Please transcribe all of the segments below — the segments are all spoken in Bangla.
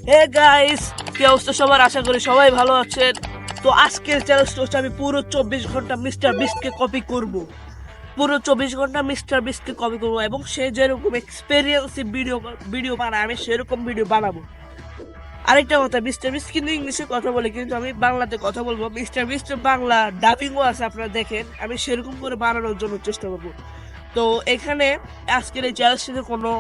হে গাইস, কি অবস্থা সবার? আশা করি সবাই ভালো আছেন। তো আজকের চ্যালেঞ্জটা হচ্ছে আমি পুরো 24 ঘন্টা মিস্টার বিস্টকে কপি করব। পুরো 24 ঘন্টা মিস্টার বিস্টকে কপি করব এবং সে যেরকম এক্সপেরিয়েন্স ভিডিও ভিডিও বানায় আমি সেরকম ভিডিও বানাবো। আরেকটা কথা, মিস্টার বিস্ট কিন্তু ইংলিশে কথা বলে, কিন্তু আমি বাংলাতে কথা বলবো। মিস্টার বিস্ট বাংলা ডাবিংও আছে, আপনারা দেখেন। আমি সেরকম করে বানানোর জন্য চেষ্টা করবো। তো এখানে আজকের এই চ্যালেঞ্জটিতে কোনো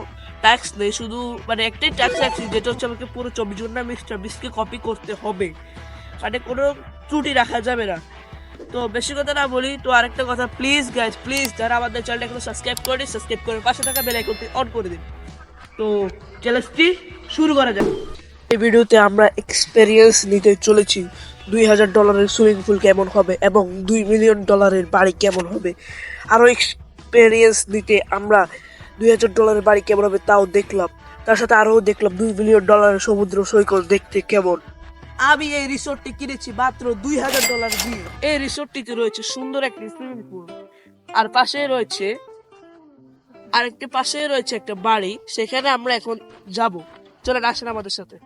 ট্যাক্স নেই, শুধু মানে একটাই ট্যাক্স রাখছি, যেটা হচ্ছে আমাকে পুরো 24 ঘন্টা মিস্টার বিস্টকে কপি করতে হবে, মানে কোনো ত্রুটি রাখা যাবে না। তো বেশি কথা না বলি, তো আরেকটা কথা, প্লিজ গাইজ, প্লিজ যারা আমাদের চ্যানেলটা এখনো সাবস্ক্রাইব করেনি, সাবস্ক্রাইব করে পাশে থাকা বেল আইকনটি অন করে দিন। তো চ্যালেঞ্জটি শুরু করা যাক। এই ভিডিওতে আমরা এক্সপেরিয়েন্স নিতে চলেছি। $2000 সুইমিং পুল কেমন হবে এবং $2 মিলিয়ন বাড়ি কেমন হবে। আরও এক্সপেরিয়েন্স নিতে আমরা $2000 বাড়ি কেমন হবে তাও দেখলাম। তার সাথে আরও দেখলাম $2 মিলিয়ন সমুদ্র সৈকত দেখতে কেমন। আমি এই রিসোর্টটি কিনেছি মাত্র $2000 দিয়ে। এই রিসোর্টটিতে রয়েছে সুন্দর একটি সুইমিং পুল, আর পাশে রয়েছে একটা বাড়ি। সেখানে আমরা এখন যাব। চলেন, আসেন আমাদের সাথে।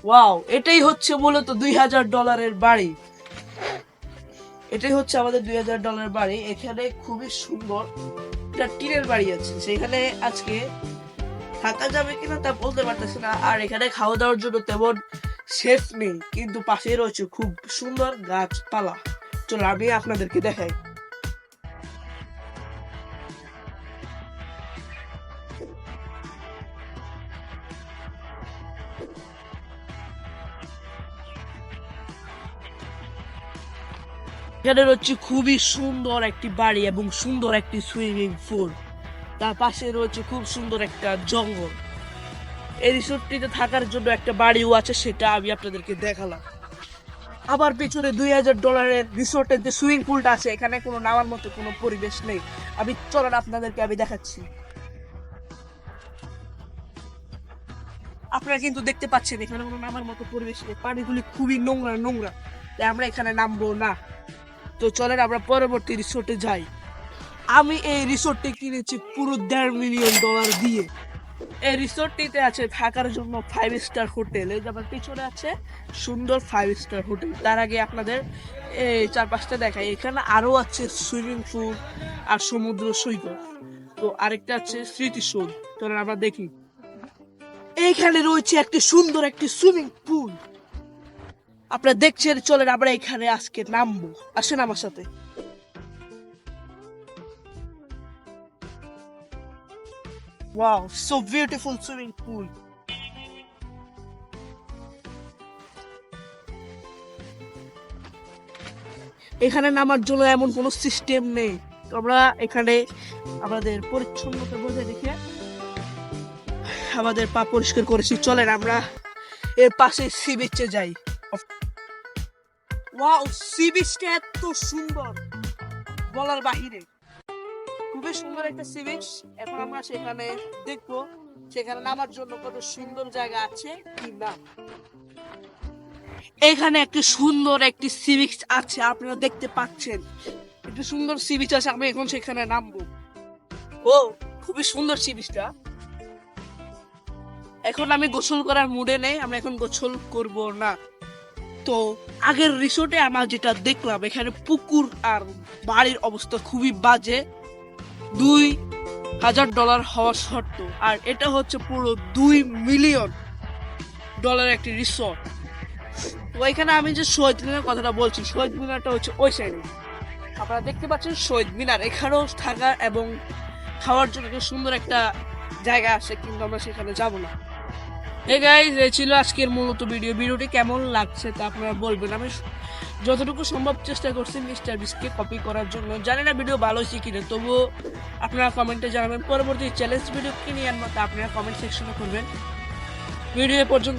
ওয়াও, এটাই হচ্ছে মূলত $2000 বাড়ি। এটাই হচ্ছে আমাদের $2000 বাড়ি। এখানে খুবই সুন্দর একটা টিনের বাড়ি আছে। সেখানে আজকে থাকা যাবে কিনা তা বলতে পারতেছি না। আর এখানে খাওয়া দাওয়ার জন্য তেমন শেফ নেই, কিন্তু পাশে রয়েছে খুব সুন্দর গাছপালা। চলো আমি আপনাদেরকে দেখাই। এখানে রয়েছে খুবই সুন্দর একটি বাড়ি এবং সুন্দর একটি সুইমিং পুল। তার পাশে রয়েছে খুব সুন্দর একটা জঙ্গল। এই রিসোর্টটিতে থাকার জন্য একটা বাড়িও আছে, সেটা আমি আপনাদেরকে দেখালাম। আবার পেছনে $2000 রিসোর্টের যে সুইমিং পুলটা আছে, এখানে কোনো নামার মতো কোনো পরিবেশ নেই। চলেন আপনাদেরকে আমি দেখাচ্ছি। আপনারা কিন্তু দেখতে পাচ্ছেন এখানে কোনো নামার মতো পরিবেশ নেই। পানিগুলি খুবই নোংরা নোংরা, তাই আমরা এখানে নামবো না। তো চলেন আমরা পরবর্তী রিসোর্টে যাই। আমি এই রিসোর্টটি কিনেছি পুরো $1.5 মিলিয়ন দিয়ে। এই রিসোর্টটিতে আছে থাকার জন্য 5 স্টার হোটেল। এই যে আমার পিছনে আছে সুন্দর 5 স্টার হোটেল। তার আগে আপনাদের এই চারপাশটা দেখাই। এখানে আরো আছে সুইমিং পুল আর সমুদ্র সৈকত। তো আরেকটা আছে স্মৃতিসৌধ। চলেন আমরা দেখি। এইখানে রয়েছে একটি সুন্দর একটি সুইমিং পুল, আপনারা দেখছেন। চলেন আমরা এখানে আজকে নামবো, আসেন আমার সাথে। Wow, so beautiful swimming pool. এখানে নামার জন্য এমন কোনো সিস্টেম নেই। তো আমরা এখানে আমাদের পরিচ্ছন্নতা বজায় রেখে আমাদের পা পরিষ্কার করেছি। চলেন আমরা এর পাশে সি বিচে যাই। ওয়াও, সি বিচটা এত সুন্দর, বলার বাহিরে। খুবই সুন্দর একটা সি বিচ। এখন আমরা সেখানে দেখবো সেখানে নামার জন্য কত সুন্দর জায়গা আছে কি না। এখানে একটি সুন্দর একটি সি বিচ আছে, আপনারা দেখতে পাচ্ছেন। একটি সুন্দর সি বিচ আছে, আমি এখন সেখানে নামবো। ও, খুবই সুন্দর সি বিচটা। এখন আমি গোসল করার মুডে নেই, আমরা এখন গোসল করব না। তো আগের রিসোর্টে আমরা যেটা দেখলাম, এখানে পুকুর আর বাড়ির অবস্থা খুবই বাজে, $2000 হওয়া সত্ত্বেও। আর এটা হচ্ছে পুরো $2 মিলিয়ন একটি রিসোর্ট। তো এখানে আমি যে শহীদ মিনার কথাটা বলছি, শহীদ মিনারটা হচ্ছে ওই সাইডে। আপনারা দেখতে পাচ্ছেন শহীদ মিনার। এখানেও থাকার এবং খাওয়ার জন্য সুন্দর একটা জায়গা আছে, কিন্তু আমরা সেখানে যাব না। এই গাইস, এই ছিল আজকের মূলত ভিডিওটি কেমন লাগছে তা আপনারা বলবেন। আমি যতটুকু সম্ভব চেষ্টা করছি মিস্টার বিস্টকে কপি করার জন্য। জানি না ভিডিও ভালো হয়েছে কিনা, তবুও আপনারা কমেন্টে জানাবেন। পরবর্তী চ্যালেঞ্জ ভিডিও কি নিয়ে আনবো তা আপনারা কমেন্ট সেকশনে করবেন। ভিডিও পর্যন্ত